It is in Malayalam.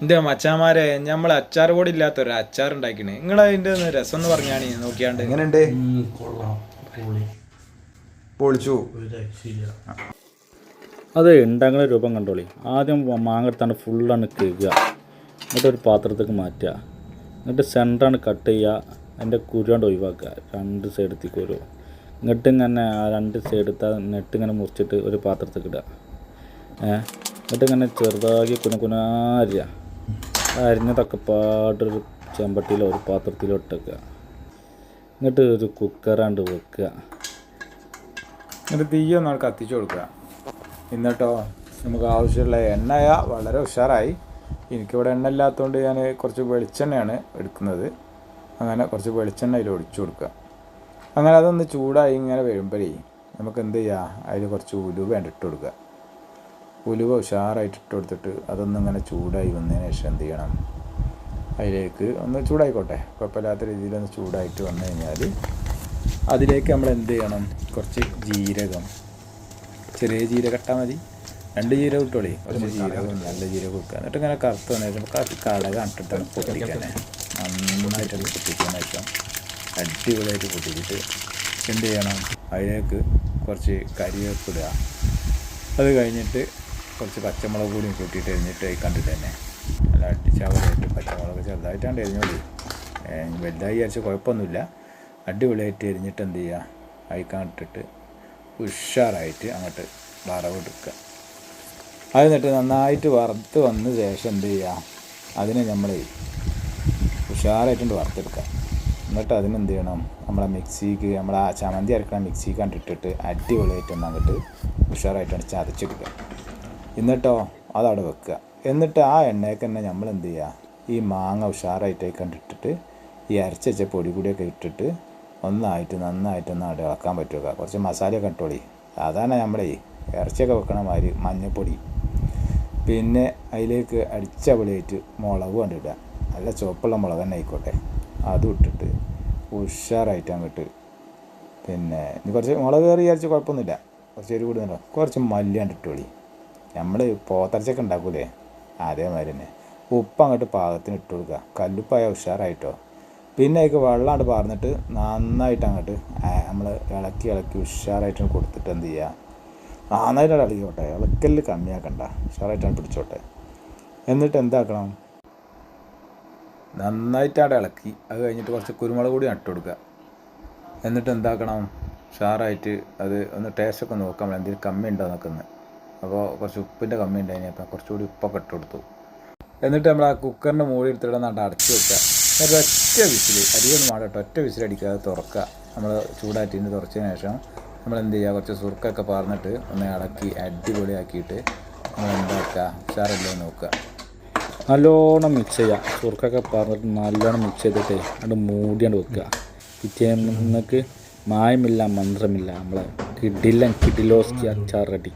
എന്താ മച്ചാമാരെ നമ്മൾ അച്ചാർ പൊടി ഇല്ലാത്തൊരു അച്ചാർ ഉണ്ടാക്കിണ്. നിങ്ങൾ അതിന്റെ രസം എന്ന് പറഞ്ഞാണ് നോക്കിയാണ്ട് എങ്ങനെയുണ്ട്? പൊളിച്ചു. അത് ഉണ്ടാകുന്ന രൂപം കണ്ടോളി. ആദ്യം മാങ്ങ എടുത്താണ് ഫുള്ളാണ് കഴുകുക, എന്നിട്ട് ഒരു പാത്രത്തേക്ക് മാറ്റുക, എന്നിട്ട് സെൻറ്ററാണ് കട്ട് ചെയ്യുക, അതിൻ്റെ കുരുകൊണ്ട് ഒഴിവാക്കുക, രണ്ട് സൈഡത്തേക്ക് വരും. എന്നിട്ട് ഇങ്ങനെ ആ രണ്ട് സൈഡത്തെ നെട്ട് ഇങ്ങനെ മുറിച്ചിട്ട് ഒരു പാത്രത്തേക്ക് ഇടുക. എന്നിട്ട് ഇങ്ങനെ ചെറുതാക്കി കുനകുനാരിക. അരിഞ്ഞതൊക്കെ പാടൊരു ചെമ്പട്ടിയിലോ ഒരു പാത്രത്തിലോ ഇട്ടേക്കുക. എന്നിട്ട് ഒരു കുക്കറാണ്ട് വെക്കുക. എന്നിട്ട് തീയൊന്നാൾ കത്തിച്ചു കൊടുക്കുക. എന്നിട്ടോ നമുക്ക് ആവശ്യമുള്ള എണ്ണയ വളരെ ഉഷാറായി. എനിക്കിവിടെ എണ്ണ ഇല്ലാത്തതുകൊണ്ട് ഞാൻ കുറച്ച് വെളിച്ചെണ്ണയാണ് എടുക്കുന്നത്. അങ്ങനെ കുറച്ച് വെളിച്ചെണ്ണ അതിൽ ഒഴിച്ചു കൊടുക്കുക. അങ്ങനെ അതൊന്ന് ചൂടായി ഇങ്ങനെ വരുമ്പോഴേ നമുക്ക് എന്ത് ചെയ്യുക, അതിൽ കുറച്ച് ഉലുവ ഇട്ട് കൊടുക്കുക. ഉലുവ ഉഷാറായിട്ട് ഇട്ട് കൊടുത്തിട്ട് അതൊന്നിങ്ങനെ ചൂടായി വന്നതിന് ശേഷം എന്ത് ചെയ്യണം, അതിലേക്ക് ഒന്ന് ചൂടായിക്കോട്ടെ, കുഴപ്പമില്ലാത്ത രീതിയിലൊന്ന് ചൂടായിട്ട് വന്നു കഴിഞ്ഞാൽ അതിലേക്ക് നമ്മൾ എന്ത് ചെയ്യണം, കുറച്ച് ജീരകം, ചെറിയ ജീരകം ഇട്ടാൽ മതി, 2 ജീരകം ഇട്ടോളി, കുറച്ച് ജീരകം നല്ല ജീരകം കൊടുക്കുക. എന്നിട്ട് ഇങ്ങനെ കറുത്ത് വന്നതിന് കടക ഇട്ടിട്ടാണ് പൊട്ടിക്കണേ. നന്നായിട്ടത് പൊട്ടിച്ചതിന് ശേഷം അടിപൊളിയായിട്ട് പൊട്ടിച്ചിട്ട് എന്ത് ചെയ്യണം, അതിലേക്ക് കുറച്ച് കരിവേപ്പിടുക. അത് കഴിഞ്ഞിട്ട് കുറച്ച് പച്ചമുളക് കൂടി കൂട്ടിയിട്ട് എരിഞ്ഞിട്ട് അതിൽ കണ്ടിട്ട് തന്നെ നല്ല അടിച്ചാവലായിട്ട് പച്ചമുളക് ചെറുതായിട്ടാണ് എരിഞ്ഞോളി, വലുതായി വിചാരിച്ച കുഴപ്പമൊന്നുമില്ല. അടിപൊളിയായിട്ട് എരിഞ്ഞിട്ട് എന്ത് ചെയ്യുക, അതിക്കാണിട്ടിട്ട് ഉഷാറായിട്ട് അങ്ങോട്ട് വറവെടുക്കുക. അത് എന്നിട്ട് നന്നായിട്ട് വറുത്ത് വന്ന ശേഷം എന്ത് ചെയ്യുക, അതിനെ നമ്മൾ ഉഷാറായിട്ടുണ്ട് വറുത്തെടുക്കുക. എന്നിട്ട് അതിനെന്ത് ചെയ്യണം, നമ്മളെ മിക്സിക്ക്, നമ്മളെ ആ ചമ്മന്തി അരക്കണ മിക്സിക്ക് കണ്ടിട്ടിട്ട് അടിപൊളിയായിട്ടൊന്ന് അങ്ങോട്ട് ഉഷാറായിട്ടാണ് ചതച്ചെടുക്കുക. എന്നിട്ടോ അതവിടെ വെക്കുക. എന്നിട്ട് ആ എണ്ണയ്ക്ക് തന്നെ നമ്മൾ എന്ത് ചെയ്യുക, ഈ മാങ്ങ ഉഷാറായിട്ട് കണ്ടിട്ടിട്ട് ഈ അരച്ച വെച്ച പൊടി കൂടിയൊക്കെ ഇട്ടിട്ട് നന്നായിട്ടൊന്ന് അവിടെ ഇളക്കാൻ പറ്റുക. കുറച്ച് മസാലയൊക്കെ ഇട്ടോളി. സാധാരണ നമ്മളെ ഇറച്ചിയൊക്കെ വെക്കണ മാതിരി മഞ്ഞൾപ്പൊടി, പിന്നെ അതിലേക്ക് അടിച്ച പൊളിയായിട്ട് മുളക് കണ്ടിടുക, നല്ല ചുവപ്പുള്ള മുളക് തന്നെ ആയിക്കോട്ടെ, അതും ഇട്ടിട്ട് ഉഷാറായിട്ട് അങ്ങോട്ട്, പിന്നെ ഇനി കുറച്ച് മുളക് കയറി വിചാരിച്ച് കുഴപ്പമൊന്നുമില്ല, കുറച്ച് എരിവ് കൂടുന്നുണ്ടോ, കുറച്ച് മല്ലിയാണ്ട് ഇട്ടോളി. നമ്മൾ പോത്തരച്ചൊക്കെ ഉണ്ടാക്കൂലേ അതേമാതിരി തന്നെ. ഉപ്പ് അങ്ങോട്ട് പാകത്തിന് ഇട്ട് കൊടുക്കുക, കല്ലുപ്പായ ഉഷാറായിട്ടോ. പിന്നെ അതിലേക്ക് വെള്ളമാണ്ട് പാർന്നിട്ട് നന്നായിട്ട് അങ്ങോട്ട് നമ്മൾ ഇളക്കി ഉഷാറായിട്ട് കൊടുത്തിട്ട് എന്ത് ചെയ്യുക, നന്നായിട്ട് ഇളക്കിക്കോട്ടെ, ഇളക്കല് കമ്മിയാക്കണ്ട, ഉഷാറായിട്ടാണ് പിടിച്ചോട്ടെ. എന്നിട്ട് എന്താക്കണം, നന്നായിട്ടാണ് ഇളക്കി. അത് കഴിഞ്ഞിട്ട് കുറച്ച് കുരുമുളക് കൂടി നട്ട് കൊടുക്കുക. എന്നിട്ട് എന്താക്കണം, ഉഷാറായിട്ട് അത് ഒന്ന് ടേസ്റ്റൊക്കെ നോക്കാം, നമ്മൾ എന്തെങ്കിലും കമ്മി ഉണ്ടോ നോക്കുന്നത്. അപ്പോൾ കുറച്ച് ഉപ്പിൻ്റെ കമ്മി ഉണ്ടായിന്, അപ്പം കുറച്ചുകൂടി ഉപ്പൊക്കെ ഇട്ട് കൊടുത്തു. എന്നിട്ട് നമ്മൾ ആ കുക്കറിൻ്റെ മൂടി എടുത്തിട്ട് നട്ട് അടച്ച് വെക്കുക. എന്നിട്ട് ഒറ്റ വിസിൽ, അധികമൊന്നും വേണ്ട കേട്ടോ, ഒറ്റ വിസിലടിക്കാതെ തുറക്കുക. നമ്മൾ ചൂടാറ്റിന് തുറച്ചതിന് ശേഷം നമ്മൾ എന്ത് ചെയ്യുക, കുറച്ച് സുർക്കൊക്കെ പാർന്നിട്ട് ഒന്ന് ഇളക്കി അടിപൊളിയാക്കിയിട്ട് നമ്മൾ എന്താക്കുക, ഉഷാറല്ലേ നോക്കുക. നല്ലോണം മിക്സ് ചെയ്യുക, സുർക്കൊക്കെ പറഞ്ഞിട്ട് നല്ലോണം മിക്സ് ചെയ്തിട്ട് അത് മൂടിയാണ്ട് വെക്കുക. പിറ്റേന്നക്ക് മായമില്ല മന്ത്രമില്ല, നമ്മളെ കിഡിലോസ്കി അച്ചാർ റെഡി.